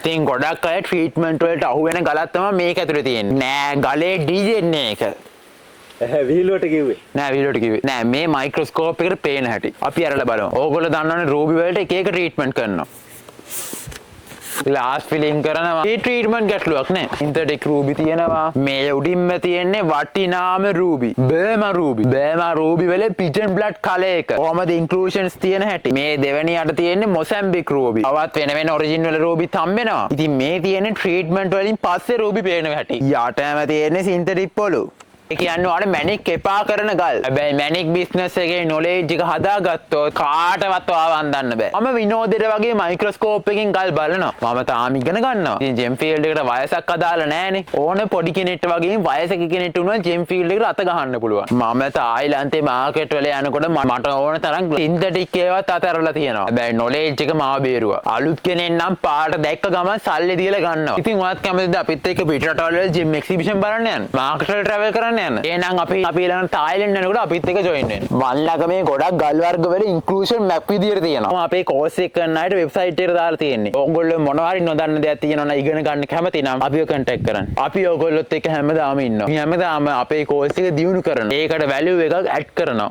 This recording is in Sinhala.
ඉතින් ගොඩක් අය ට්‍රීට්මන්ට් වලට අහු වෙන ගලක් තමයි මේක ඇතුලේ තියෙන්නේ. නෑ ගලේ DNA එක. විහිළුවට කිව්වේ නෑ විහිළුවට කිව්වේ නෑ මේ මයික්‍රොස්කෝප් එකට පේන හැටි. අපි අරලා බලමු. ඕගොල්ලෝ දන්නවනේ රූබි වලට එක එක ට්‍රීට්මන්ට් කරනවා. ග්ලාස් ෆිලිම් කරනවා. මේ ට්‍රීට්මන්ට් ගැටලුවක් නෑ. සින්තටික් රූබි තියෙනවා. මේ උඩින්ම තියෙන්නේ වටිනාම රූබි. බර්මා රූබි වල පිජන් බ්ලඩ් කලර් එක. කොහමද ඉන්ක්ලූෂන්ස් තියෙන හැටි. මේ දෙවෙනි යට තියෙන්නේ මොසැම්බික් රූබි. තවත් වෙන ඔරිජින් වල රූබිත් හම්බෙනවා. ඉතින් මේ තියෙන්නේ ට්‍රීට්මන්ට් වලින් පස්සේ රූබි පේන හැටි. යටම තියෙන්නේ සින්තටික් පොළු. ඒ කියන්නේ ඔයාලට මැනික් එපා කරන ගල්. හැබැයි මැනික් බිස්නස් එකේ නොලෙජ් එක හදාගත්තොත් කාටවත් ඔයාව අන්දන්න බෑ. මම විනෝදෙට වගේ මයික්‍රොස්කෝප් එකකින් ගල් බලනවා. මම තාම ඉගෙන ගන්නවා. ඉතින් ජෙම් ෆීල්ඩ් එකට වයසක් අදාළ නෑනේ. ඕන පොඩි කෙනෙක්ට වගේ වයසක කෙනෙක්ට උනොත් ජෙම් ෆීල්ඩ් එකට අත ගහන්න පුළුවන්. මම තායිලන්තේ මාකට් වල යනකොට මට ඕන තරම් සින්තටික් ඒවාත් අතහැරලා තියෙනවා. හැබැයි නොලෙජ් එක මාව බේරුවා. අලුත් කෙනෙක් නම් පාට දැක්ක ගමන් සල්ලි දීලා ගන්නවා. ඉතින් ඔයත් කැමතිද අපිත් එක්ක පිටරටවල ජිම් එක්සිබිෂන් බලන්න යන්න? මාකට් වල ට්‍රැවල් කරන්න යන්න. එහෙනම් අපි ළඟ තායිලන්ඩ් යනකොට අපිත් එක්ක ජොයින් වෙන්න. මල්ලක මේ ගොඩක් ගල් වර්ග වල ඉන්ක්ලූෂන් මැප් විදියට තියෙනවා. අපේ කෝස් එක කරන අයට වෙබ්සයිට් එකට දාලා තියෙන්නේ. ඕගොල්ලෝ මොනවා හරි නොදන්න දෙයක් තියෙනවා නම් ඉගෙන ගන්න කැමති නම් අපිව කන්ටැක්ට් කරන්න. අපි ඕගොල්ලොත් එක්ක හැමදාම ඉන්නවා. අපි හැමදාම අපේ කෝස් එක දියුණු කරනවා. ඒකට වැලියු එකක් ඇඩ් කරනවා.